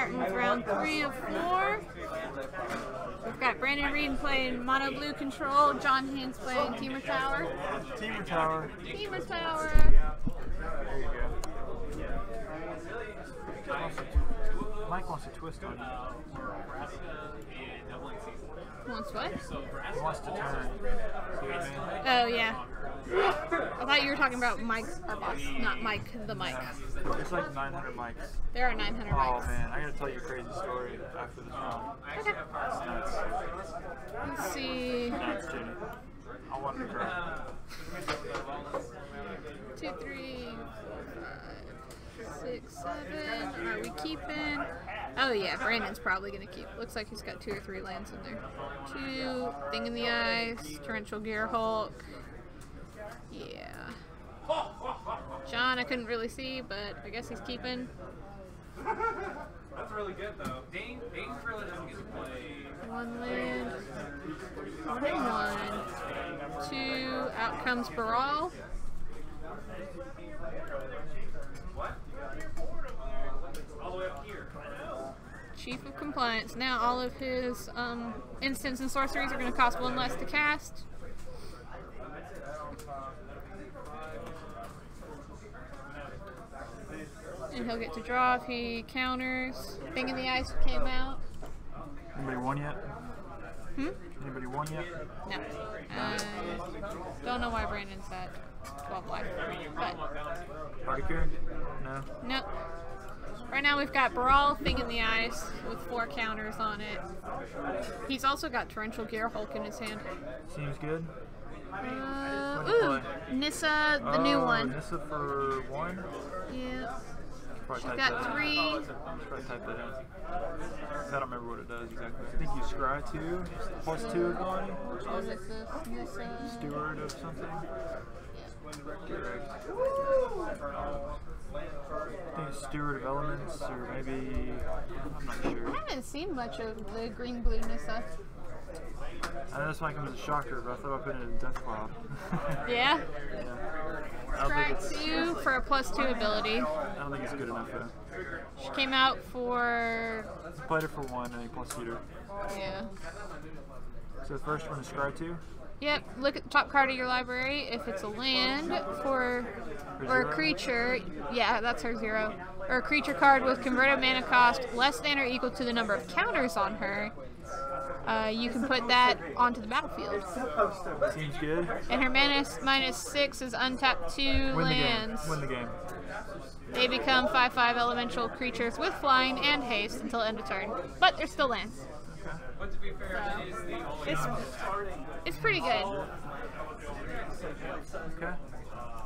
starting with round 3 of 4. We've got Brandon Reed playing Mono Blue Control, John Haynes playing Temur Tower. Temur Tower. Temur Tower. There you go. Mike wants to twist on you. Wants what? He wants to turn. See what I mean? Oh, yeah. I thought you were talking about Mike, our boss, not Mike, the mic. It's like 900 mics. There are 900 Oh mics. man, I gotta tell you a crazy story after this round. Okay. It's nuts. Let's see. Nuts, Jenny. I want to cry. 2, 3, 4, 5, 6, 7. Are we keeping? Oh yeah, Brandon's probably gonna keep. Looks like he's got 2 or 3 lands in there. 2, Thing in the Ice, Torrential Gear Hulk. Yeah. John, I couldn't really see, but I guess he's keeping. That's really good though. Dane really doesn't get to play. 1 land. 1. 2. Out comes Baral. What? All the way up here. Chief of Compliance. Now all of his instants and sorceries are going to cost 1 less to cast. And he'll get to draw if he counters. Thing in the Ice came out. Anybody won yet? Anybody won yet? No. Don't know why Brandon's at 12 life. But Party card? No. nope. Right now we've got Brawl, Thing in the Ice with 4 counters on it. He's also got Torrential Gear Hulk in his hand. Seems good. Ooh, Nissa, the new one. Nissa for 1? Yeah. Probably She's type got that 3. in. Probably type that in. I don't remember what it does exactly. I think you scry 2, plus 2 ability. Which one is this? Nissa. Steward of something. Direct. I think it's Steward of Elements, or maybe, I'm not sure. I haven't seen much of the green-blue Nissa. I know this might come as a shocker, but I thought I put it in Death Claw. Yeah? Yeah. Try 2 for a +2 ability. I don't think it's good enough though. She came out for... Played it for 1 and a plus heater. Yeah. So the first one is scry 2? Yep, look at the top card of your library. If it's a land or a creature, yeah, that's her 0. Or a creature card with converted mana cost less than or equal to the number of counters on her, you can put that onto the battlefield. Seems good. And her mana -6 is untap 2 lands. Win the game. They become 5/5 elemental creatures with flying and haste until end of turn. But they're still lands. But to be fair, it is the only It's pretty good. Okay.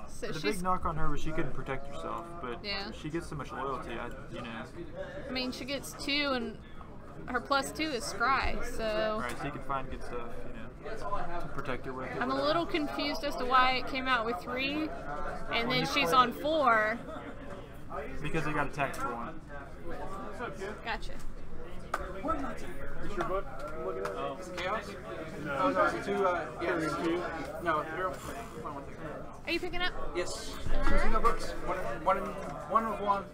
So The she's, big knock on her was she couldn't protect herself, but Yeah. she gets so much loyalty, I mean, she gets 2 and her +2 is Scry, so Right, so you can find good stuff, to protect her with. I'm a little confused as to why it came out with 3 and then she's on 4. Because they got attacked for 1. Gotcha. Is your book I'm looking at? chaos. No, no, it's 2, yeah, 2. No, here. Are you picking up? Yes. 2 single books. One with one.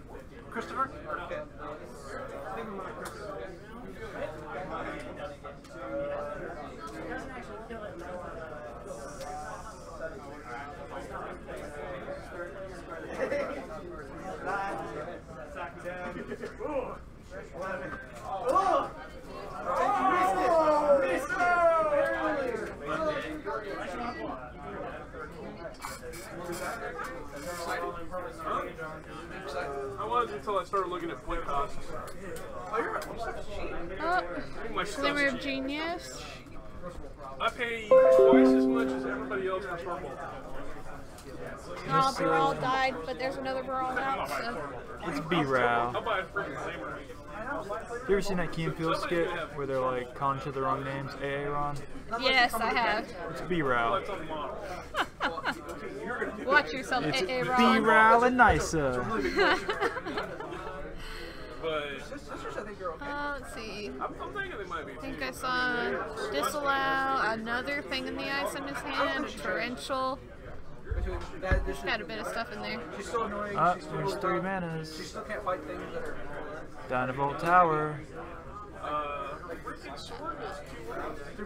Christopher? Okay. I was until I started looking at play costs. Oh, you're right. Your stuff's cheap. My stuff's Glimmer of cheap. Genius. I pay twice as much as everybody else for Purple. Oh, Baral died, but there's another Baral out, so. It's B-Row. I'll buy a freaking Temur. You ever seen that Key and Peele skit where they're like calling each other the wrong names? Aaron? Yes, I have. It's B-Row. That's on the model. Watch yourself, It's Aaron. B-Row and Nisa. But Let's see. I'm thinking they might be. I think I saw Disallow, another Thing in the Ice in his hand, a Torrential. Got a bit of stuff in there. She's so annoying. There's 3 manas. She still can't fight things that are. Dynavolt Tower.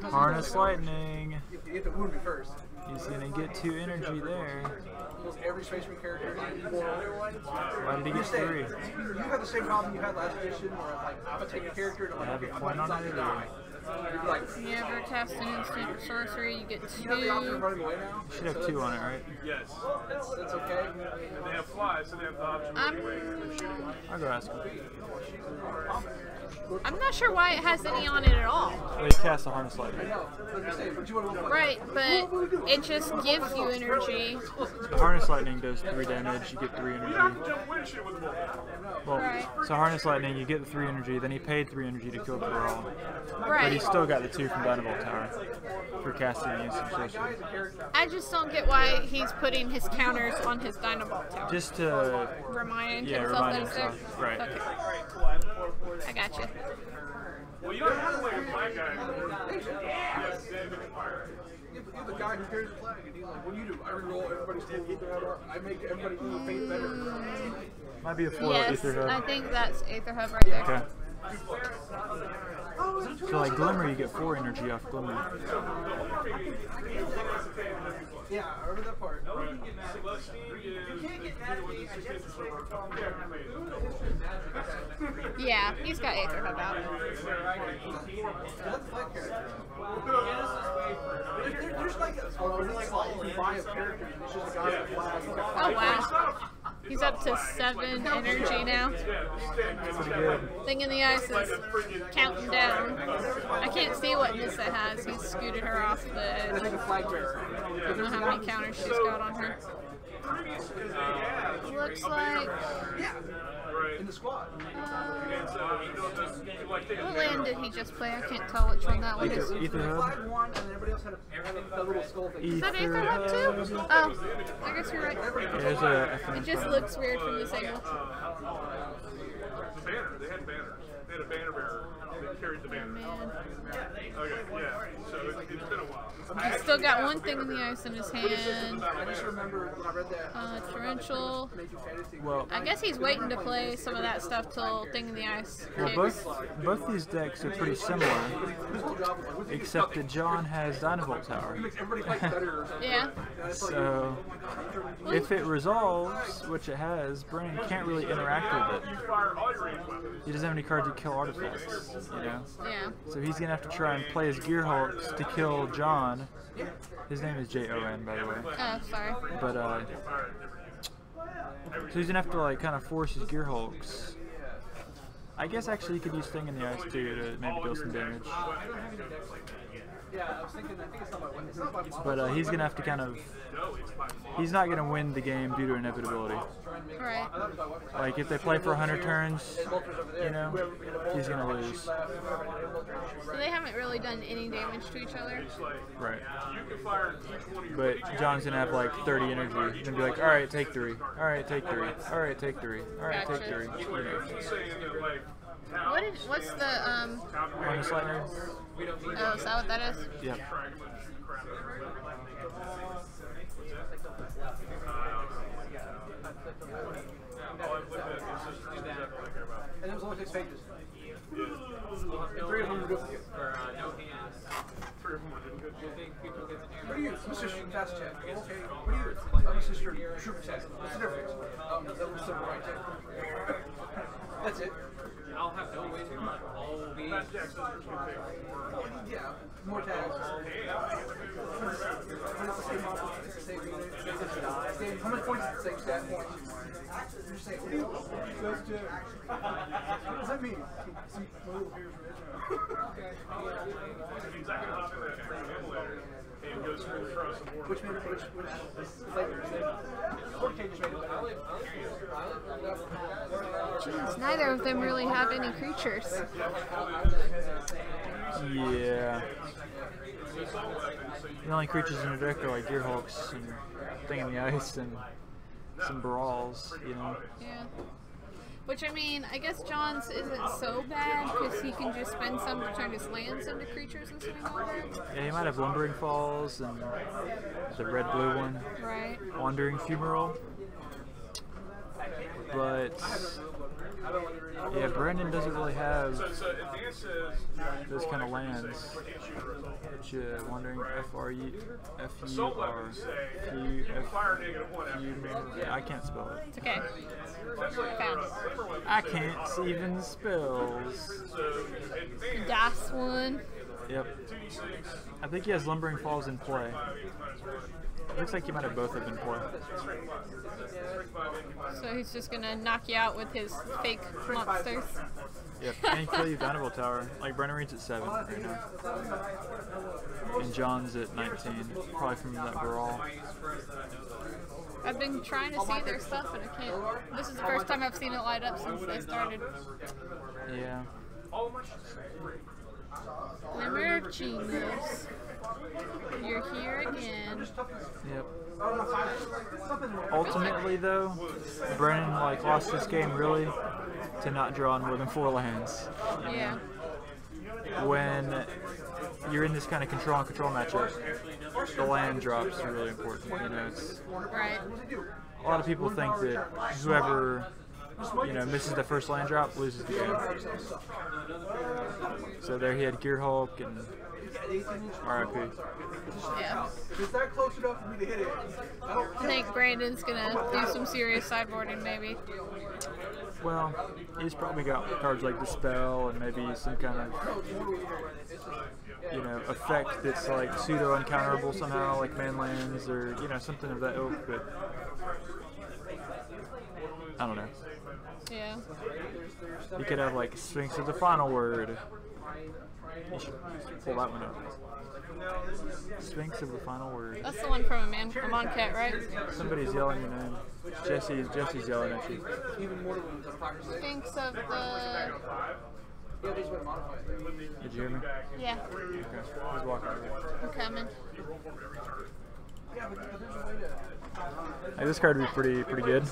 Harness Lightning. You get the wound me first. He's gonna get 2 energy there. Almost every Space Marine character. Why did he get 3? You had the same problem you had last edition, where like I'm gonna take a character and I'm I have a like, point on it. you'd be like, You ever cast an instant or sorcery, you get you have the option of 2. running away now. Should have 2 on it, right? Yes. That's okay. And they have flies, so they have the option of running away and shooting. I'll go ask him. I'm not sure why it has any on it at all. Well, he cast a Harness Lightning. No, but I'm saying, but you want to look Right, but it just gives you energy. The Harness Lightning does 3 damage, you get 3 energy. Jump win shit with the ball. Well, Right. so Harness Lightning, you get the 3 energy, then he paid 3 energy to kill the Brawl. But he Right. still got the 2 from Dynavolt Tower for casting the instant sorcery. I just don't get why he's putting his counters on his Dynavolt Tower. Just to, Remind yeah, himself remind that it's there? himself. Right. Okay. I got you. Well, you don't have to play a flag guy anymore. Yes, then you can fire. You have the guy who carries the flag, and he's like, what do you do? I reroll everybody's tool. I make everybody do faith better. might be a foil Yes, Ether I Hub. think that's Aether Hub right there. Okay. So like Glimmer, you get 4 energy off Glimmer. Yeah, I remember that part. Yeah, he's got Aether Hub out. That's the flag character. There's like a slot you can buy a character, and it's just a guy with a flag. Oh wow. He's up to 7 energy now. Pretty good. Thing in the ice is counting down. I can't see what Nissa has. He's scooted her off the I edge. think a flag bearer. I don't know how many counters she's got on her. Looks like. In the squad. What land did he just play? I can't tell which one that one is. Ether Hub. Flag one, and then everybody else had a little skull thing. Is that Ether Aether Hub Hub. too? Oh, I guess you're right. Yeah, there's a FN It just from- looks weird from this angle. Banner. They had banners. They had a banner bearer. They carried the banner. Man. Okay, yeah. So it's been a while. He's still got one thing in the ice in his hand. I just remember when I read that. Torrential. Made you fantasy. Well, I guess he's waiting to play some of that stuff till Thing in the Ice well, kicks. both these decks are pretty similar, His whole job was like, what's he except that John has Dynavolt Tower. makes everybody fight better or something. Yeah. So if it resolves, which it has, Brandon can't really interact with it. Fire all your ranged weapons. He doesn't have any cards that kill artifacts, you know. Yeah. So he's gonna have to try and play his Gearhulks to kill John. His name is Jon, by the way. Oh, sorry. But so he's gonna have to like kind of force his Gearhulks. I guess actually he could use Thing in the Ice too to maybe deal some damage. Yeah, I was thinking, I think it's not my mom. But he's gonna have to kind of. He's not gonna win the game due to inevitability. Right. Like if they play for 100 turns, you know, he's gonna lose. So they haven't really done any damage to each other. Right. You can fire each one of your But John's gonna have like 30 energy. He's gonna be like, all right, take 3. All right, take 3. All right, take 3. All right, take 3. You know. saying that, like, What's the Harness Lightning. oh, is that what that is? Yep. And it was only 6 pages. And 3 of them were good for you. What do you use? Mr. Fast Check. Okay. What do you use? Mr. Troop Test. What's the difference? That was some right check. That's it. I'll have no way to all be. Yeah, more tags. How many points is the same stat points? You're saying, what do you what does that mean? Some little beers from Which flavor is it? 4K just made it better. Jeez, neither of them really have any creatures. Yeah. The only creatures in the deck are like Gearhulks and Thing in the Ice and some Brawls, you know. Yeah. Which, I mean, I guess John's isn't so bad because he can just spend some to turn his lands into creatures and swing over. Yeah, he might have Lumbering Falls and the red-blue one. Right. Wandering Fumarole. But Yeah, Brandon doesn't really have those kind of lands. Which, wondering F-R-U-R-Q-F-U. I can't spell it. It's okay. Found it. I can't even spell. Das one. Yep. I think he has Lumbering Falls in play. Looks like he might have both of them in play. So he's just gonna knock you out with his fake monsters. Yep, and kill you Vanderbilt Tower. Like Brennan Reed's at 7 right now. And John's at 19. Probably from that brawl. I've been trying to see their stuff and I can't. This is the first time I've seen it light up since they started. Yeah. Glimmer of Genius. You're here again. Yep. Ultimately, though, Brennan lost this game really to not drawing more than 4 lands. Yeah. When you're in this kind of control matchup, the land drops are really important. It's right. A lot of people think that whoever misses the first land drop loses the game. So there he had Gear Hulk and RIP. Yeah. Is that close enough for me to hit it? I think Brandon's gonna do some serious sideboarding maybe. Well, he's probably got cards like Dispel and maybe some kind of effect that's like pseudo uncounterable somehow, like manlands or something of that ilk, but I don't know. Yeah. You could have like Sphinx of the Final Word. You should pull that one up. Sphinx of the Final Word. That's the one from a Monket, right? Somebody's yelling your name. Jesse's yelling at you. Sphinx of the... Did you hear me? Yeah. Okay. He's walking over. I'm coming. Hey, this card would be pretty good.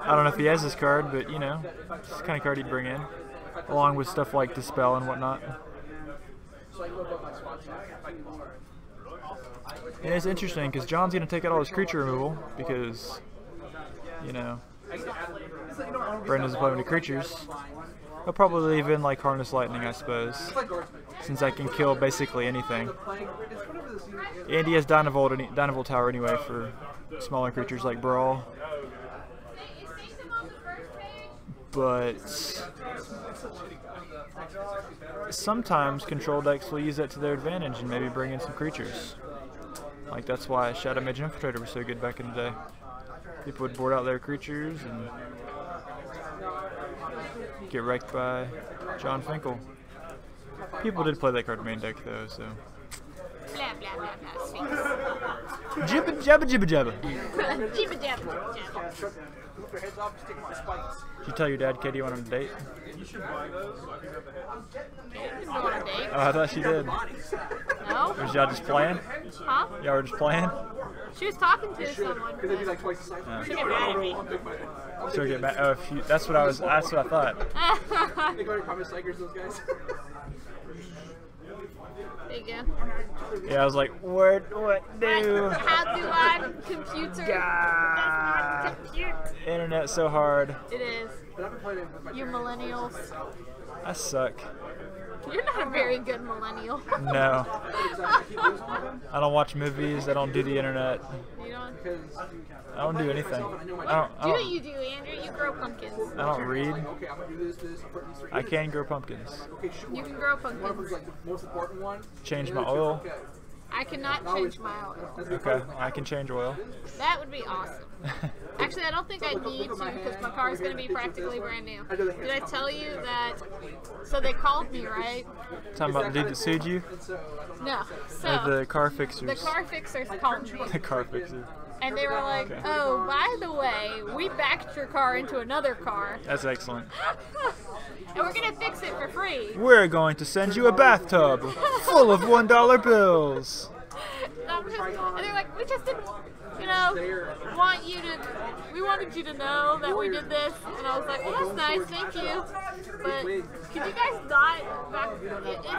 I don't know if he has this card, but it's the kind of card he'd bring in, along with stuff like Dispel and whatnot. And it's interesting because John's going to take out all his creature removal because, Brendan's playing with creatures. He'll probably leave in like Harness Lightning, I suppose, since I can kill basically anything. And he has Dynavolt Tower anyway for smaller creatures like Brawl. But sometimes control decks will use that to their advantage and maybe bring in some creatures. Like that's why Shadow Mage Infiltrator was so good back in the day. People would board out their creatures and get wrecked by John Finkel. People did play that card main deck though, so. Blah, blah, blah, blah. Sphinx. Jibba jabba jibba jabba. Jibba jabba jabba. Did you tell your dad Katie you want him to date? You should buy those so I can have the heads. Go on a date. Oh, I thought she did. No? Was y'all just playing? Huh? Y'all were just playing? She was talking to someone. Because they'd be like twice the size. She get mad at me. So get back. Oh, if you, that's what I thought. They go to Common Strikers, those guys. There you go. Yeah, I was like, what do? How do I computer? Does not compute. Internet's so hard. It is. You millennials. I suck. You're not a very good millennial. No. I don't watch movies. I don't do the internet. You don't? I don't do anything. Do what you do, Andrew. You grow pumpkins. I don't read. I can grow pumpkins. You can grow pumpkins. Change my oil. I cannot change my oil. Okay, I can change oil. That would be awesome. Actually, I don't think I need to because my car is going to be practically brand new. Did I tell you that? So they called me, right? Talking about the dude that sued you? No. So the car fixers. the car fixers called me. The car fixers. And they were like, oh, by the way, we backed your car into another car. That's excellent. And we're going to fix it for free. We're going to send you a bathtub full of $1 bills. numbers. And they're like, we just didn't, you know, want you to, we wanted you to know that we did this. And I was like, well, that's nice, thank you. But could you guys not back?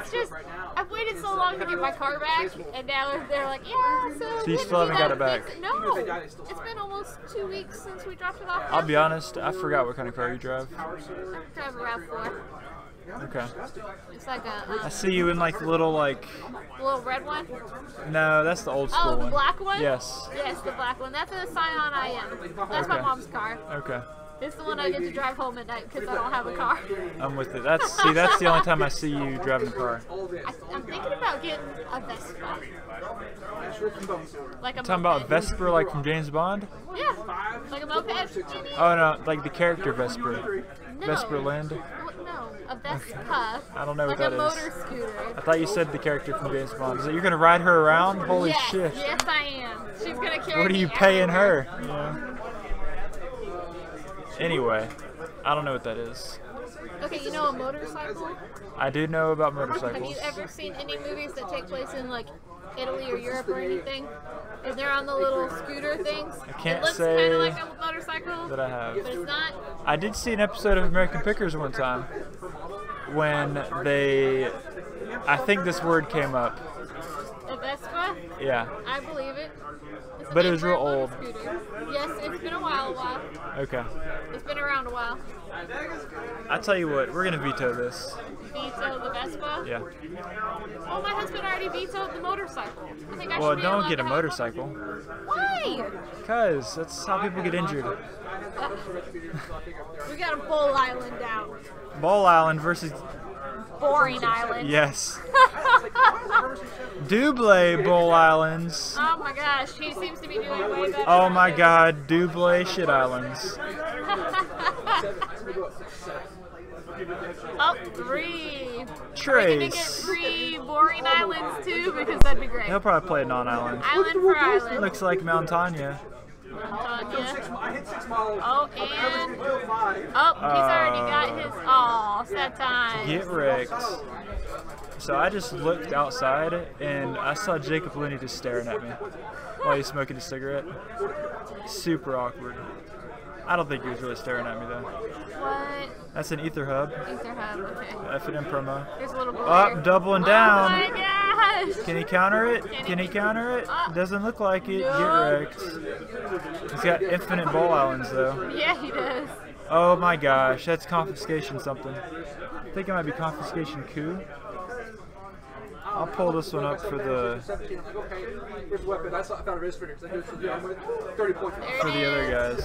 It's just, I've waited so long to get my car back, and now they're like, yeah, so you still haven't got it back? No, it's been almost 2 weeks since we dropped it off. I'll be honest, I forgot what kind of car you drive. I drive a RAV4. Okay. It's like I see you in like the little like. little red one. No, that's the old school Oh, the one. black one? Yes. Yes, the black one. That's a Scion IM. That's my Okay. mom's car. Okay. It's the one I get to drive home at night because I don't have a car. I'm with it. That's the only time I see you driving a car. I'm thinking about getting a Vespa. Like a Talking about Vesper, like from James Bond? Yeah, like a moped. Oh no, like the character Vesper. No. Vesper Lind. No, a Vespa. I don't know what like that a is. motor scooter. I thought you said the character from James Bond. Is it you're gonna ride her around? Holy yes, shit! Yes, I am. She's gonna carry What are me you paying everywhere. her? Yeah. Anyway, I don't know what that is. Okay, you know a motorcycle? I do know about Have motorcycles. you ever seen any movies that take place in like Italy or Europe or anything? And they're on the little scooter things. I can't it looks say kind of like a motorcycle, that I have. but it's not. I did see an episode of American Pickers one time when I think this word came up. A Vespa? Yeah. I believe it. It's a But it name was for a real motor old. scooter. Yes, it's been a while. Okay. It's been around a while. I tell you what, we're gonna veto this. Veto the Vespa? Yeah. Oh, my husband already vetoed the motorcycle. I think I Well, should be don't allowed get to a have motorcycle. Why? Cause that's how people get injured. We got a Bull Island out. Ball Island versus Boring Island. yes. Double Bull Islands. Oh my gosh, he seems to be doing way better. Oh my God, Double Shit Islands. Oh, 3. Trace. We're gonna get 3 boring islands too because that'd be great. He'll probably play a non-island. Island for island. Looks like Mount Tanya. Tanya. I hit 6 miles. Oh, and he's already got his. Oh, sad time. Get wrecked. So I just looked outside and I saw Jacob Looney just staring at me while he's smoking a cigarette. Super awkward. I don't think he was really staring at me though. What? That's an Ether Hub. Ether Hub, okay. F&M promo. There's a little boy. Up, doubling Oh down. my gosh! Can he counter it? Can he counter it? Doesn't look like it. Get wrecked. He's got infinite ball islands though. Yeah, he does. Oh my gosh, that's confiscation something. I think it might be confiscation coup. I'll pull this one up for the 17. I'm like, okay, here's the weapon. I found a wrist fitter. So here's the I'm with 30 points. for the other guys.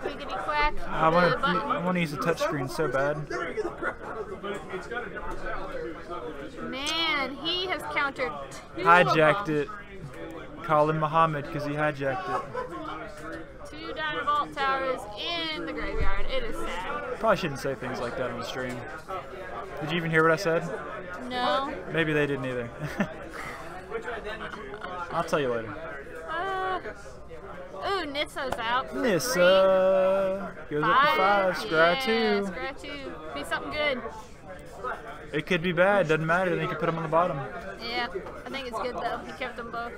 Clickety quack. I The button. want to use a touchscreen so bad. Man, he has countered 2 Hijacked of them. it. Call him Muhammad because he hijacked it. 2 Dynavolt towers in the graveyard. It is sad. Probably shouldn't say things like that on the stream. Did you even hear what I said? No. Maybe they didn't either. I'll tell you later. Ooh, Nissa's out. for Nissa goes up to 5. Scry Yeah, 2. Scry 2. Be something good. It could be bad. Doesn't matter. Then you can put them on the bottom. Yeah, I think it's good though. He kept them both.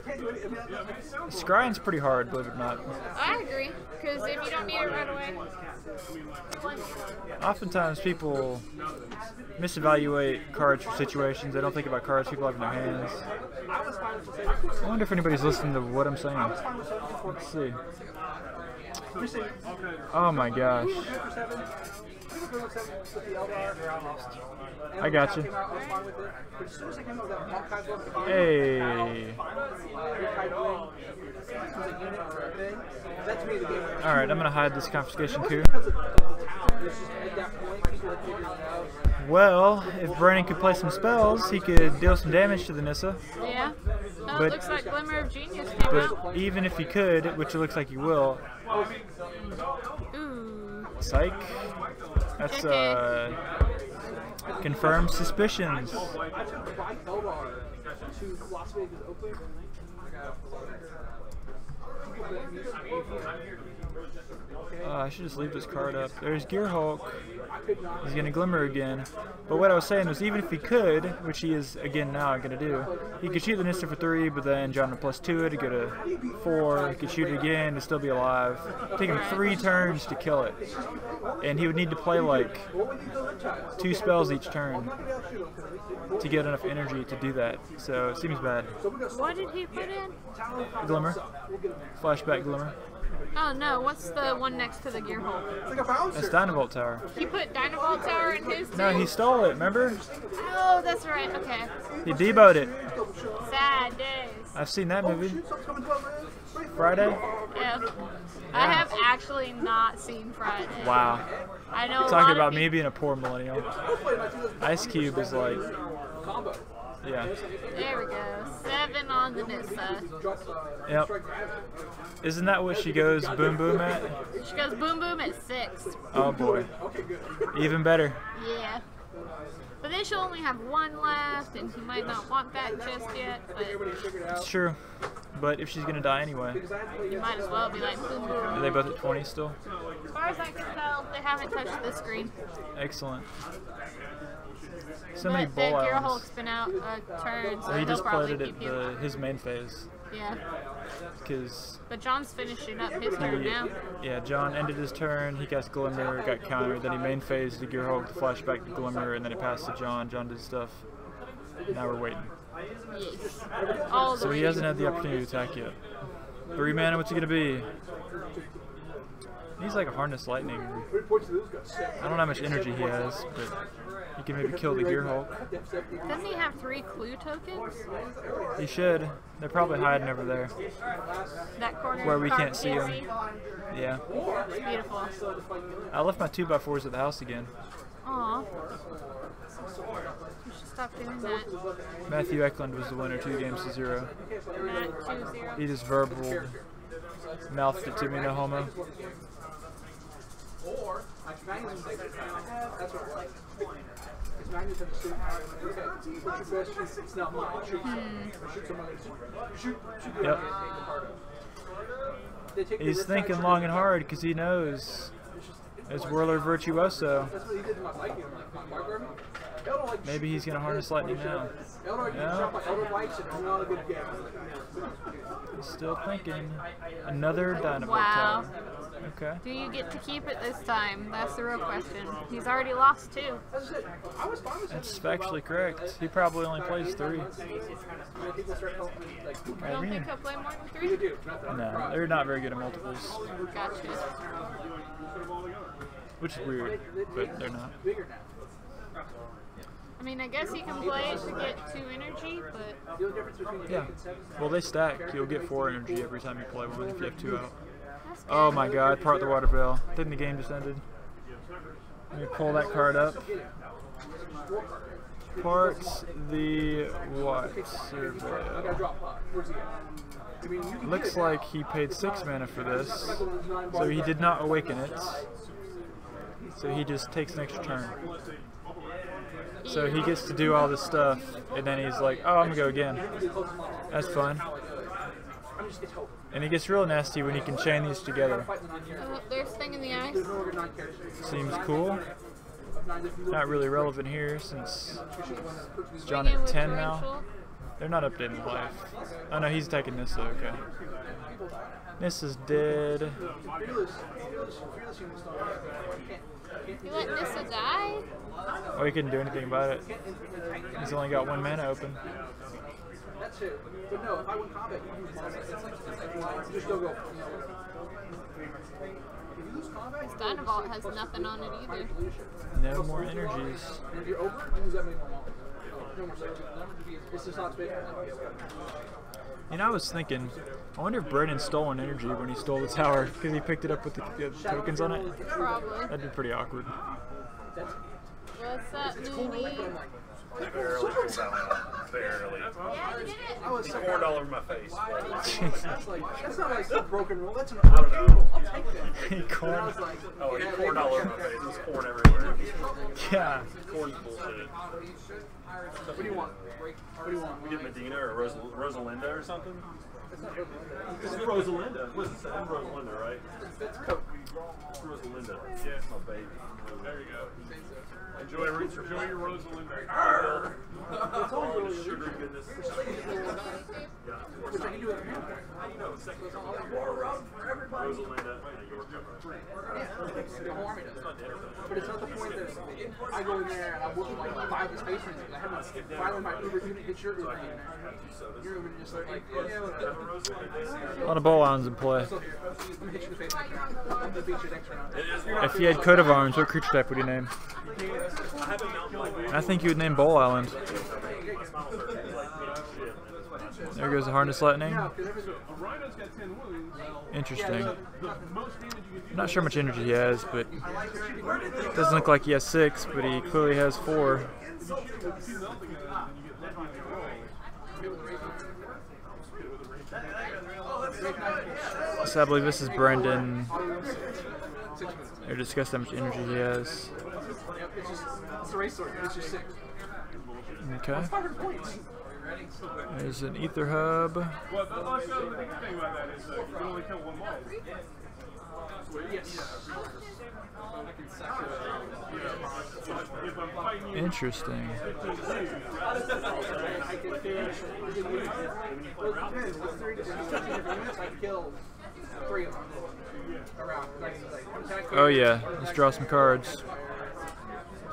Scrying's pretty hard, believe it or not. I agree, because if you don't need it right away. Oftentimes people misevaluate cards for situations. They don't think about cards people have in their hands. I wonder if anybody's listening to what I'm saying. Let's see. Oh my gosh. I got you. Hey. Alright, I'm gonna hide this confiscation coup. Well, if Brandon could play some spells, he could deal some damage to the Nissa. Yeah. Oh, But- it looks like Glimmer of Genius came out. But even if he could, which it looks like he will, Ooh. psych. That's confirmed suspicions. I should just leave this card up. There's Gear Hulk. He's going to Glimmer again. But what I was saying was, even if he could, which he is again now going to do, he could shoot the Nista for 3, but then John would +2 it to go to 4. He could shoot it again to still be alive. Take him 3 turns to kill it. And he would need to play like 2 spells each turn to get enough energy to do that. So it seems bad. What did he put in? Glimmer. Flashback Glimmer. Oh no, what's the one next to the gear hole? That's Dynavolt Tower. He put Dynavolt Tower in his too? No, he stole it, remember? Oh, that's right, okay. He deboed it. Sad days. I've seen that movie. Friday? Yeah. I have actually not seen Friday. Wow. I know. Talking about me being a poor millennial. Ice Cube is like, yeah. There we go. 7 on the Nissa. Yep. Isn't that what she goes boom boom at? She goes boom boom at 6. Oh boy. Even better. Yeah. But then she'll only have 1 left, and he might not want that just yet. But It's true. But if she's gonna die anyway. you might as well be like boom boom. Are they both at 20 still? As far as I can tell, they haven't touched the screen. Excellent. So many But bull the Gear islands. Hulk's been out a turn, so Well, he he'll just probably played it keep at you. his main phase. Yeah. Because But John's finishing up his turn now. yeah, John ended his turn, he cast Glimmer, got countered, then he main phased the Gear Hulk, flashback to Glimmer, and then it passed to John. John did stuff. Now we're waiting. Yes. All the So he way. hasn't had the opportunity to attack yet. 3 mana, what's he gonna be? He's like a Harness Lightning. I don't know how much energy he has, but he can maybe kill the Gear Hulk. Doesn't he have 3 clue tokens? He should. They're probably hiding over there. That corner Where we card can't see him. Yeah. It's beautiful. I left my 2x4s at the house again. Aw. You should stop doing that. Matthew Eklund was the winner, 2-0. Matt 2-0. He just verbal mouthed it to me, no homo. Or, like, magnets and that's what I like. Because magnets have the same power. What's your best shoot? It's not mine. Shoot somebody. Shoot. Yep. They take He's the thinking long and hard because he knows it's Whirler Virtuoso. That's what he did in my Lightning. Like, Maybe he's going to Harness Lightning now. Eldor, you No. jump like Eldor Lights, and it's not a good game. He's still thinking. Another Dynavolt Wow. Tower. Okay. Do you get to keep it this time? That's the real question. He's already lost 2. That's it. I was fine with That's factually correct. He probably only plays 3. people start calling me, like, I don't think he'll play more than 3? do. No, they're not very good at multiples. Gotcha. Which is weird, but they're not. Bigger now. I mean, I guess you can play it to get 2 energy, but The only difference between the Yeah. Well, they stack. You'll get 4 energy every time you play one if you have 2 out. that's good. Oh my god, part the water veil. Didn't the game just ended? Let me pull that card up. Part the what? Surveil. drop pod. Where's he at? I mean, you can Looks like he paid 6 mana for this, so he did not awaken it. So he just takes an extra turn. So he gets to do all this stuff, and then he's like, oh, I'm gonna go again. That's fun. And it gets real nasty when you can chain these together. Oh, there's Thing in the Ice. Seems cool. Not really relevant here since John Bring in at with 10 now. Torrential. They're not updating life. Oh no, he's attacking Nissa, okay. Nissa's dead. You let Nissa die? Oh, he couldn't do anything about it. He's only got 1 mana open. That's it. But no, if I win combat, you use monster. You just don't go. If you lose combat, This Dynavolt has nothing on it either. No more energies. and if you're over, you lose that many more monsters. No more seconds. It's just not space. You know, I was thinking, I wonder if Brennan stole an energy when he stole the tower because he picked it up with the tokens on it. Probably. That'd be pretty awkward. What's up, Mooney? Barely. Barely. Yeah, you did it. I was so $4 in my face. that's not like a broken rule. That's an I don't know. I'll take that. He And I corn. was like, Oh, it's $4 in my face. There's corn everywhere. Yeah. Corn's bullshit. What do you want? What do you want? We get Medina or Rosalinda or something? It's not Rosalinda. This is Rosalinda. Listen, it's Rosalinda, right? It's Coke. It's Rosalinda. Yeah, it's my baby. There you go. Enjoy your Rosalind. It's all really sugar goodness. Which I can do it. You know, second more rum for everybody. Rosalinda. The whole army does. But it's not the point that I go in there and I work with like 5 of the space marines. I haven't finally my Uber unit get your Uber unit. Your Uber just like, yeah, whatever. A lot of bow islands in play. So here, let me hit you in the face next round. I'm gonna beat you next round. If you had coat of arms, what creature type would you name? I think you would name Bowl Island. There goes the harness lightning. Interesting. I'm not sure how much energy he has, but doesn't look like he has 6, but he clearly has 4. So I believe this is Brendan. They're discussing how much energy he has. It's a race sword. It's just 6. Okay. 500 points. There's an ether hub. Well, the thing about that is you can only kill one ball. Yes. If I'm fighting you, Interesting. I can finish. Well, it depends. With 13 different units, I can kill 3 of them around. Oh yeah, let's draw some cards.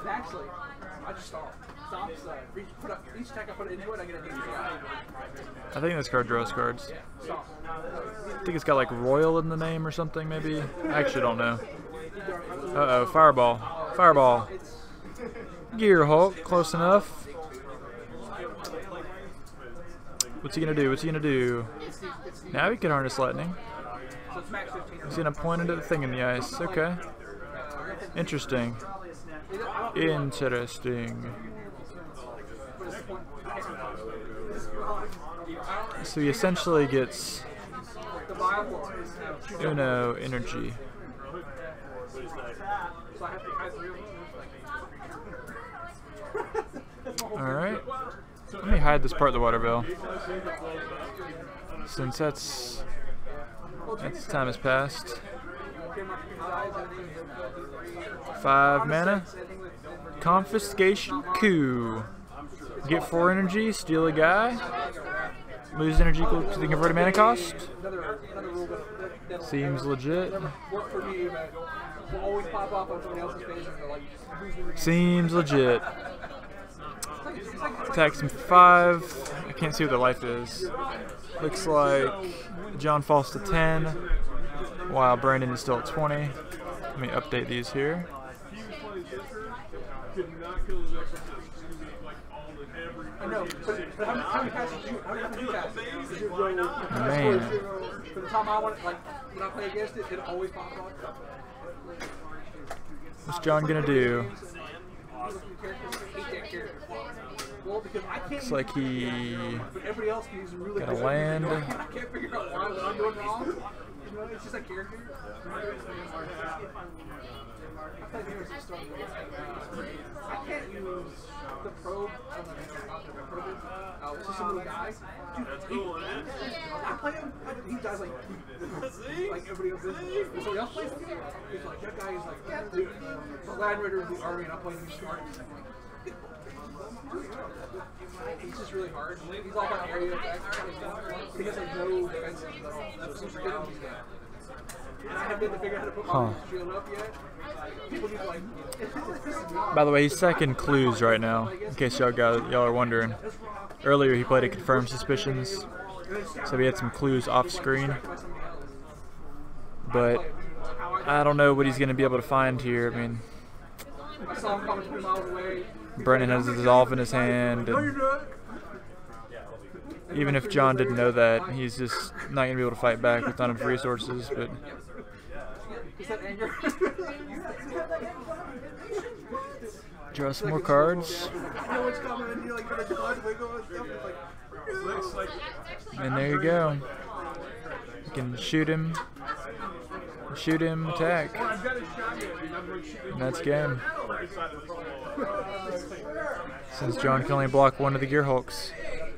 Actually, I just stomp. Put up each attack I put into it, I get a new guy. I think this card draws cards. Stomp. I think it's got like Royal in the name or something maybe. I actually don't know. Uh-oh, Fireball. Fireball. Gearhulk, close enough. What's he gonna do? What's he gonna do? Now he can harness lightning. So it's max 15. He's gonna point into the thing in the ice. Okay. Interesting. Interesting. So he essentially gets Uno energy. Alright. Let me hide this part of the water bill. Since that's time has passed. 5 mana. Confiscation coup. Get 4 energy, steal a guy. Lose energy equal to the converted mana cost. Seems legit. Seems legit. Attacks him 5. I can't see what the life is. Looks like John falls to 10, while Brandon is still at 20. Let me update these here. Man. For the time I want it, like when I play against it, it always pops up. What's John gonna do? Looks like he got a land. I can't figure out why I'm doing wrong. You know, it's just a character. I can't use the probe. It's just some little guy. Dude, I play him. He dies like everybody else does. Somebody else plays him. He's like, that guy is like the Land Raider of the army, and I'm playing him smart. He's just really hard. He's all about area attacks. He has like no defenses at all. That's super good. And I haven't been to figure out how to put my shield up yet. People need to like. By the way, he's second clues right now, in case y'all are wondering. Earlier he played a confirmed suspicions, so we had some clues off screen. But I don't know what he's going to be able to find here. I mean, I saw him coming 3 miles away. Brennan has a dissolve in his hand, and even if John didn't know that, he's just not going to be able to fight back with none of his resources. But draw some more cards, and there you go. You can shoot him, Shoot him, attack. And that's game. Since John can only block one of the Gear Hulks.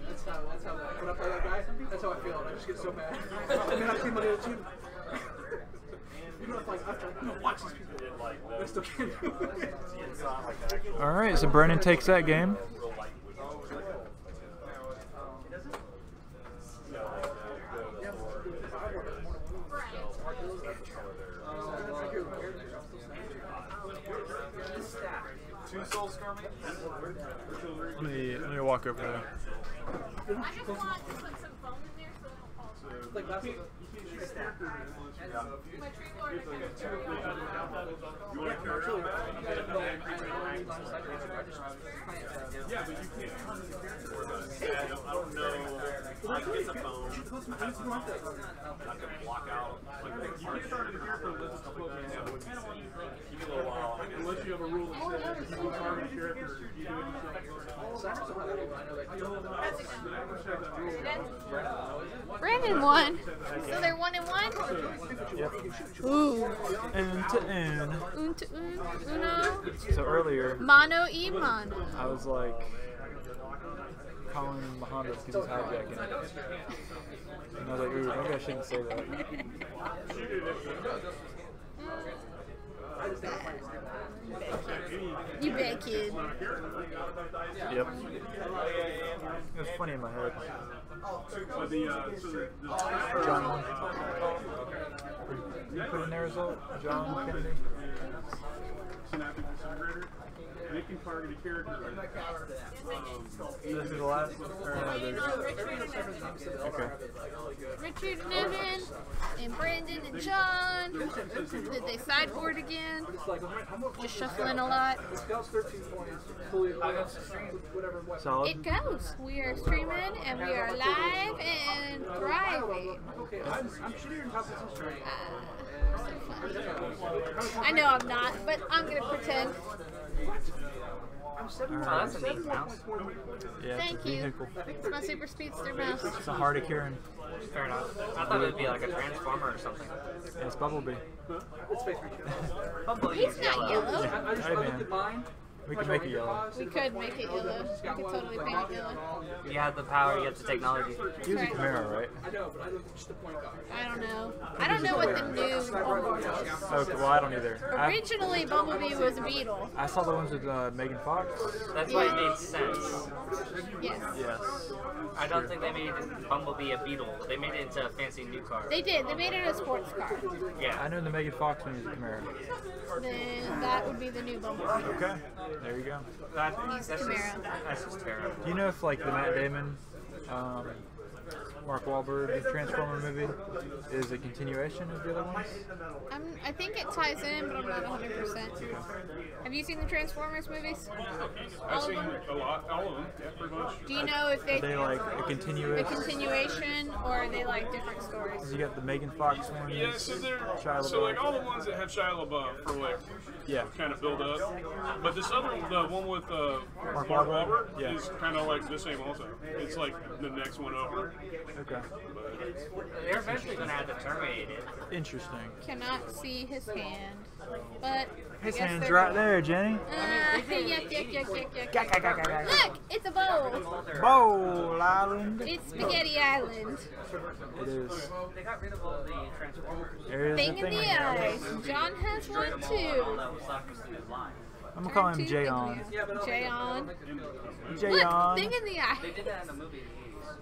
That's how when I play that guy, that's how I feel. I just get so mad. And then I see my other team. You know, it's like, I'm gonna watch these people. I still can't do it. Alright, so Brennan takes that game. Let me walk over there. I just want to put some foam in there so it won't fall. Like, that's My tree board is Yeah, but you can't turn the character. I don't know. I can get the phone. I can block out. Like, you can start the character unless it's supposed to be. Give me a little while. Unless you have a rule that says if you can target a character, you do it Brandon won. So they're 1-1? Yep. Ooh. Un to un. Un to un. Uno. So earlier, Mano y mano. I was like calling Muhammad because he's hijacking it. And I was like, ooh, maybe I shouldn't say that. You bet, kid. Yep. It was funny in my head. John. Did you put in there result? John Kennedy? Synaptic disintegrator. They can target a character. This is the last? Or no, okay. Richard and Evan, and Brandon and John. Did they sideboard again? Just shuffling a lot. Scouts 13 points. Fully whatever. Solid. It goes. We are streaming and we are live and thriving. Okay, I'm shittier in top of this I know I'm not, but I'm gonna pretend. I'm 7 Alright. that's a neat mouse. Yeah, Thank it's a you. vehicle. It's my super speedster mouse. It's a hard of Kieran. Fair enough. I thought it would be like a transformer or something. Yeah, it's Bumblebee. It's Space Retreat. Bumblebee He's is not yellow. yellow. I just Hey, looked man. at mine. We can make it yellow. We could make it yellow. We could totally paint it yellow. You have the power, you have the technology. He was a Camaro, right? I know, but I looked at just the point guard. I don't know. I don't know what the new Bumblebee is. Okay, well, I don't either. Originally, Bumblebee was a beetle. I saw the ones with Megan Fox. That's why it made sense. Yes. Yes. I don't think they made Bumblebee a beetle. They made it into a fancy new car. They did. They made it a sports car. I Yeah. know the Megan Fox one was a Camaro. Then that would be the new Bumblebee. Okay, there you go. He's Camaro. That's just terrible. Do you know if like the Matt Damon, Mark Wahlberg Transformer movie is a continuation of the other ones? I think it ties in, but I'm not 100%. Have you seen the Transformers movies? I've seen a lot, all of them, yeah, pretty much. Do you know if Are they like a a continuous? continuation or are they like different stories? You got the Megan Fox one. Yeah, so they're Shia so like LaBeouf. all the ones that have Shia LaBeouf for like Yeah. kind of build up, but this other one, the one with Mark Wahlberg? Wahlberg, Yeah. is kind of like the same also. It's like the next one over. Okay. They're eventually going to have to terminate it. Interesting. Cannot see his hand, but His I guess hand's they're- right there, Jenny. Yuck. Look, it's a bowl. Bowl Island. It's Spaghetti Island. It is. They got rid of all the Transformers. There is Thing a in thing. the eyes. John has one too. That was obviously his line. I'm gonna call him Two Jayon. things. Jayon. Look, Jayon. thing in the They eye. did that in the movie.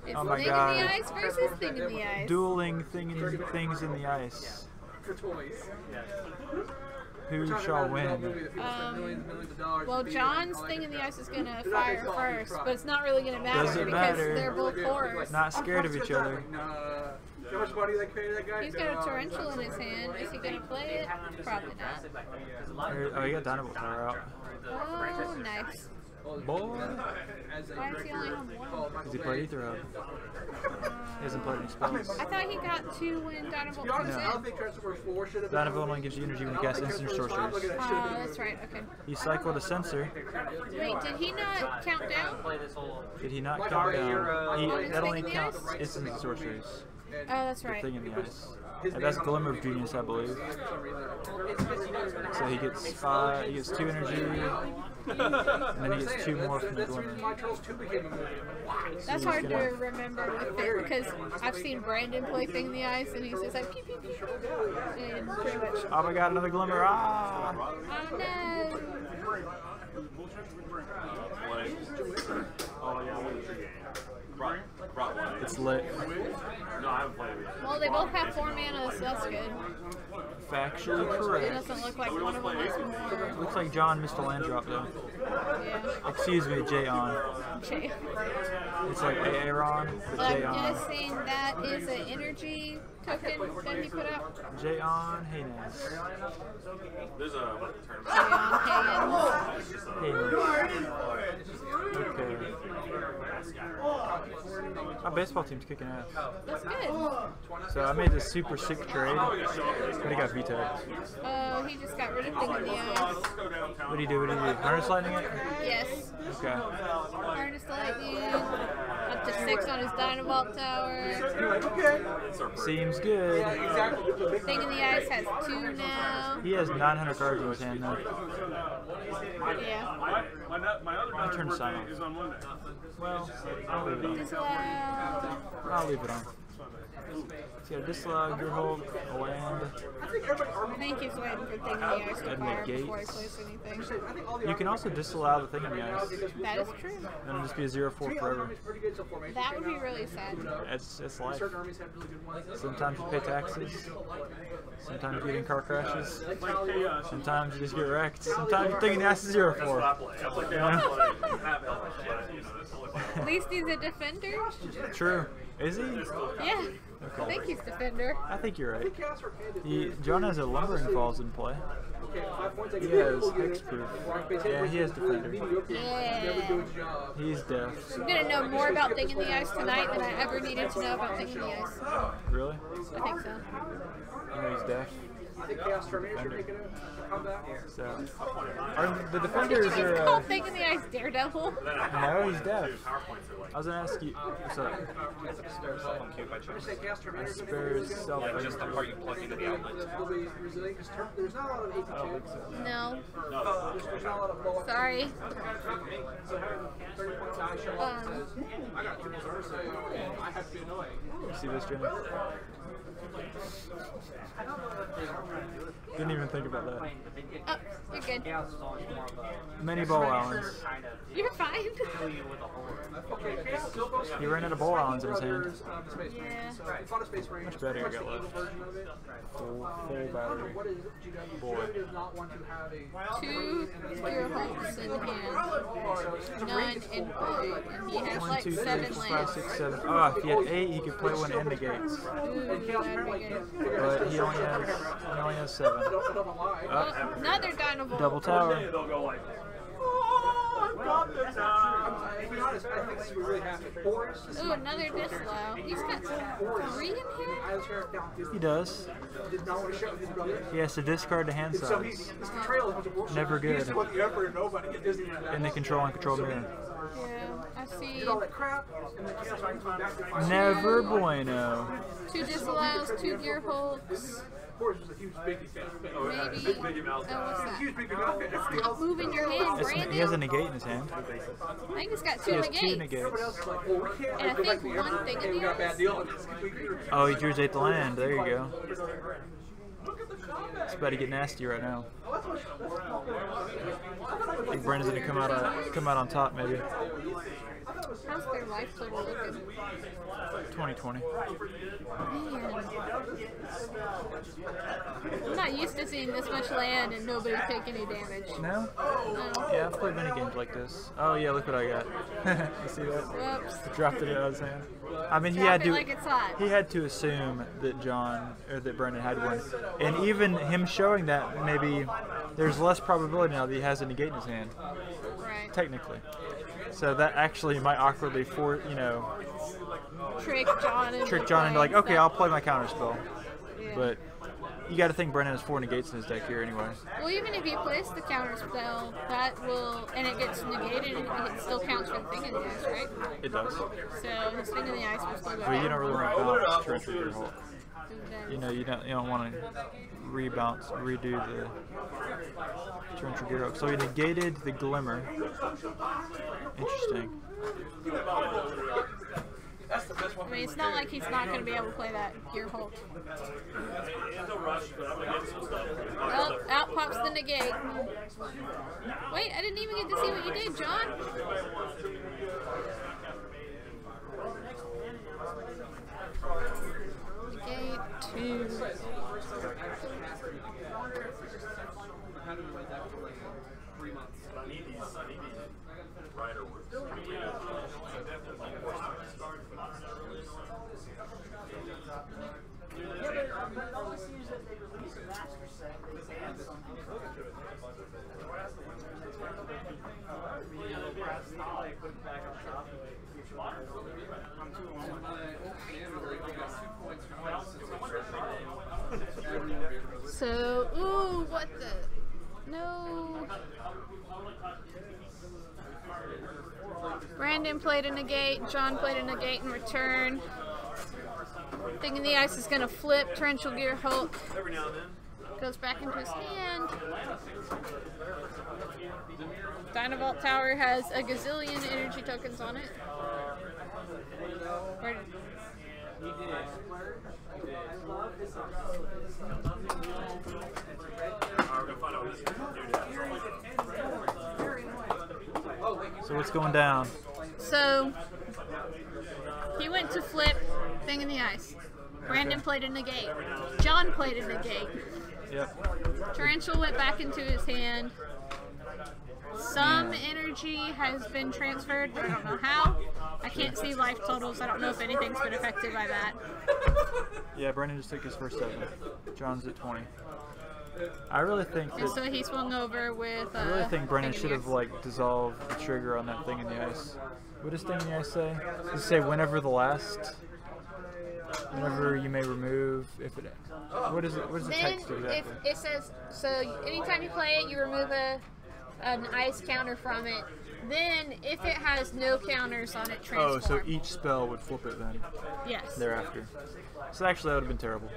It's Oh my thing God. in the eyes versus thing in the eyes. Dueling things in the ice. For toys. Who shall win? Millions of dollars. Well, John's thing in the ice is gonna fire first, but it's not really gonna matter Doesn't because matter. they're both horrors. Not scared of each other. How much money they pay that guy? He's got a torrential in his hand. Is he gonna play it? Probably not. Oh, you got Dynamo Tower out. Oh, nice. Boy. Why does he only have one? Because he played Ether Hub. He hasn't played any spells. I thought he got two when Dynavolt To be honest, comes I don't in. think Transformers 4 should have been. Dynavolt only gives you energy when you cast instant sorcerers. Oh, that's right. Okay. He cycled a sensor. Wait, did he not count down? Play this whole. Did he not count down? That only Thing in the counts ice? instant sorcerers. Oh, that's the right. thing in the ice. And that's Glimmer of Genius, I believe. So he gets 5, he gets 2 energy, and then he gets 2 more from the Glimmer. That's hard to remember with it because I've seen Brandon play Thing in the Ice and he's just like pew pew pew, and pretty much. Oh my god, another Glimmer! Ah! Oh no! Oh yeah, It's lit. No, I haven't played it yet. Well, they both have 4 mana, so that's good. Factually It correct. doesn't look like one of them has more. Looks like John missed a land drop though. Yeah. Excuse me, J-On. Okay. It's like Aaron, but I'm J-On. guessing that is an energy token that he put out. J-On, hey Naz. There's a tournament. Hey, Okay. Our baseball team's kicking ass. that's good. So I made this super sick trade, but he got vetoed. Oh, he just got rid of Thing in the Ice. What do you do? What do you do? Harness lightning it? Yes. Okay. Harness Lightning. Up to 6 on his Dynavolt Tower. Seems good. Thing in the Ice has 2 now. He has 900 cards in his hand now. Yeah. My other I turned sign off. is on Monday. Well, I'll leave it on. Disallow. I'll leave it on. So you got disallow, your hold, a land. I think he's waiting for Thing in the Ice to And fire the before he gates. plays anything. You can also disallow the thing in the ice. That is true. And it'll just be a 0-4 forever. That would be really sad. It's life. Sometimes you pay taxes. Sometimes you get in car crashes. Sometimes you just get wrecked. Sometimes you're thinking the ice is 0-4. At least he's a defender. True. Is he? Yeah. I think he's defender. I think you're right. John has a lumbering falls in play. He has hexproof. Yeah, he has defender. Yeah. He's deaf. I'm gonna know more about Thing in the Ice tonight than I ever needed to know about Thing in the Ice. Really? I think so. You know he's deaf. I think Chaos Terminator should make it a comeback. So, the defenders He's are. called Thing in the Ice Daredevil. No, he's deaf. I was gonna ask you. What's up? Say Chaos Terminator is Spares self. Just the part you plug into the outlet. will be resilient because there's not a lot of AT2. No. There's not a lot of blow up. Sorry. So having 30-point die show up says, I got 3 reserves, so I have to be annoying. You see this, Jenny? Didn't even think about that. Oh, you're good. Many bowl islands. You're fine. Okay, Chaos still goes He ran out of bowl islands in his hand. Space Yeah. Marines. It's not a Space Marine. Much better I got What's the left. evil version of it? Full battery. What is it? GW? Boy. GW does not want to have a 2 Gear Hulks in hand. None in play. And he has 1, like 2, 3, 7 4, 5, lands. 6, 7. Oh, if he had 8, he could play one and negates. Ooh, that'd be good. But he only has 7. I don't want to lie. Oh, another Dynavolt. Double tower. They'll go like, oh, I've got this now. To be honest, I think this would really happen. Boris is Ooh, another Disallow. He's got 3 in here? I was here now. He does. Did not want to show his brother. He has to discard the hand So he, size. this betrayal is a bunch of bullshit. Never He used good. to want the Emperor and nobody at Disney. In the control and control mirror. Yeah, I see. Did all that crap, and then Chaos Marines went back to fight. Never bueno. 2 Disallows, 2 Gear Hulks. Boris was a huge Biggie fan. Maybe. Mickey Mouse. Oh, what's that? Huge Biggie fan. Stop moving your hand, He has a Brandon. negate in his hand. I think he's got 2 He has 2 negates. negates. Like, well, we can't And I go back think to the one Emperor. thing Hey, in we got a there bad deal on this. We Oh, he drew his 8th land. There you go. It's about to get nasty right now. I think Brandon's gonna come out on top maybe. How's their life total looking? 2020. Man. I'm not used to seeing this much land and nobody take any damage. No? No. Yeah, I've played many games like this. Oh yeah, look what I got. You see that? Whoops. Dropped it out of his hand. I mean, he Drop had it to. like it's hot. He had to assume that that Brendan had one, and even him showing that, maybe there's less probability now that he has a negate in his hand, Right. technically. So that actually might awkwardly Trick John into trick John into like, playing okay, I'll play my counter spell, Yeah. but you got to think Brennan has 4 negates in his deck here anyway. Well, even if you place the counter spell, that will, and it gets negated, it still counts for the thing in the ice, right? It does. So his thing in the ice will still go But you down. don't really want to bounce Torrential Gearhulk. You know, you don't want to redo the Torrential Gearhulk. So he negated the Glimmer. Interesting. I mean, it's not like he's not going to be able to play that Gearhulk. Oh, out pops the negate. Wait, I didn't even get to see what you did, John. Negate 2. So, ooh, what the? No. Brandon played a negate, John played a negate in return. Thing in the ice is going to flip. Torrential Gearhulk goes back into his hand. Dynavolt Tower has a gazillion energy tokens on it. Where did... So what's going down? So he went to flip thing in the ice. Brandon played a negate. John played a negate. Yep. Torrential went back into his hand. Some energy has been transferred, but I don't know how. I can't see life totals. I don't know if anything's been affected by that. Yeah, Brandon just took his first 7. John's at 20. I really think And that. so he swung over with. I really think Brennan thing in should the have ice. like dissolved the trigger on that thing in the ice. What does thing in the ice say? Does it say whenever the last? Whenever you may remove if it. What is it? What does the Then text do exactly? if it says so, anytime you play it, you remove an ice counter from it. Then if it has no counters on it, transform. Oh, so each spell would flip it then Yes. thereafter. So actually that would have been terrible.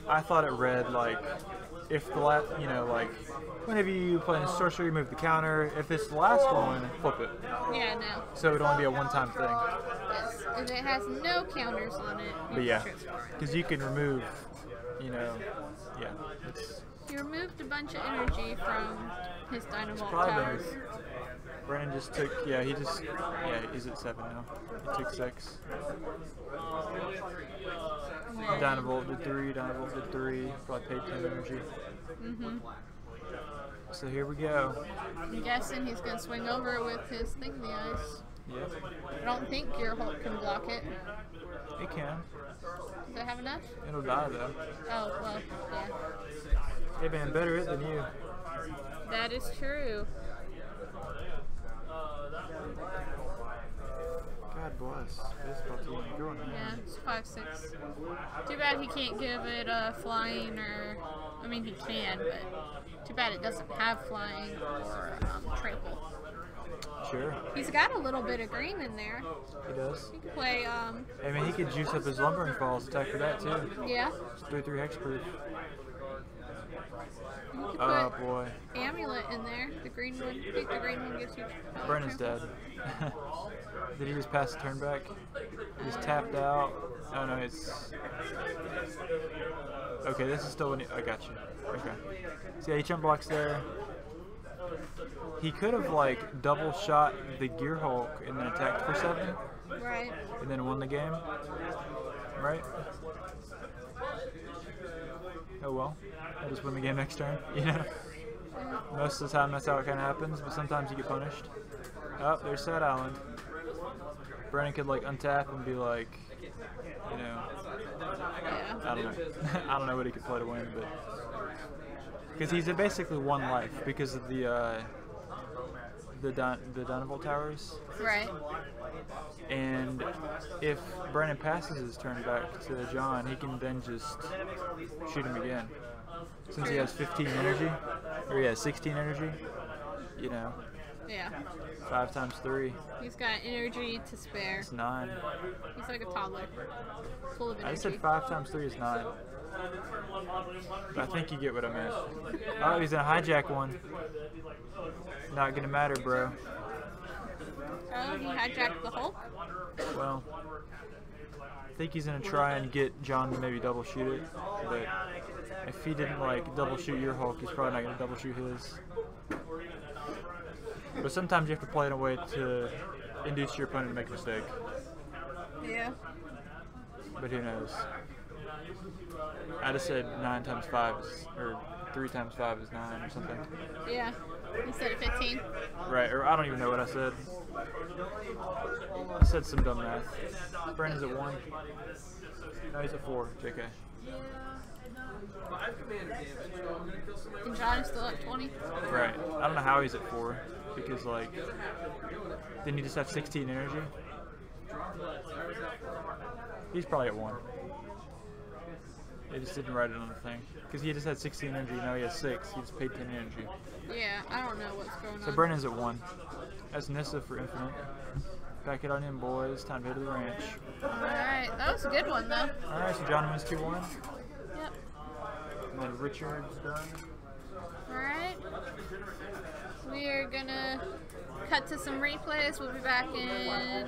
I thought it read like if the last, you know, like whenever you play a sorcery, remove the counter. If it's the last one, flip it. Yeah, no. So it would only be a one-time thing. Yes. If it has no counters on it, you But can yeah, transform it. because you can remove, you know, yeah. It's He removed a bunch of energy from his Dynavolt probably towers. been. Brandon just took, yeah, he's at 7 now. He took 6. Dynavolt did 3, Dynavolt did 3, probably paid 10 energy. So here we go. I'm guessing he's going to swing over with his thing in the ice. Yep, I don't think Gearhulk can block it. it can. Does it have enough? It'll die though. Oh, well, yeah. Hey man, better it than you. That is true. God bless. Baseball team, you're going Yeah, it's 5/6. Too bad he can't give it flying or, I mean he can, but too bad it doesn't have flying or trample. Sure, He's got a little bit of green in there. he does. He could play, I mean, he could juice up his lumbering falls, attack for that too. yeah. Just 3/3 hexproof. He could Oh put boy, Amulet in there. The green one. I think the green one gives you. Brennan's dead. Did he just pass the turn back? He's tapped out. Oh no, it's. Okay, this is still. I got you. Okay. So yeah, he jump blocks there. He could have like double shot the Gearhulk and then attacked for 7, Right. and then won the game. Right? Oh well. I'll just win the game next turn. You know. Most of the time that's how it kind of happens, but sometimes you get punished. Oh, there's Sad Island. Brennan could like untap and be like, you know, Yeah. I don't know. I don't know what he could play to win, but because he's at basically 1 life because of the the Dynavolt towers. Right. And if Brandon passes his turn back to John, he can then just shoot him again. Since he has 15 energy, or he has 16 energy, you know, Yeah. 5 times 3 He's got energy to spare. is 9. He's like a toddler. Full of energy. I just said 5 times 3 is 9. But I think you get what I meant. Oh, he's gonna hijack one. Not gonna matter, bro. Oh, he hijacked the Hulk? Well, I think he's gonna try and get John to maybe double shoot it, but if he didn't like double shoot your Hulk, he's probably not gonna double shoot his. But sometimes you have to play in a way to induce your opponent to make a mistake. Yeah. But who knows? I just said 9 times 5 is, or 3 times 5 is 9 or something. Yeah. Instead of 15. Right, or I don't even know what I said. I said some dumb math. Brandon's at 1. No, he's at 4. JK. And John is still at 20. Right. I don't know how he's at 4, because like, didn't he just have 16 energy? He's probably at 1. They just didn't write it on the thing. Because he just had 16 energy, now he has 6. He just paid 10 energy. Yeah, I don't know what's going on. So Brennan's at 1. That's Nissa for Infinite. Back it on him, boys. Time to go to the ranch. Alright, that was a good one though. Alright, so John wins 2-1. Yep. And then Richard's done. Alright. We are gonna cut to some replays. We'll be back in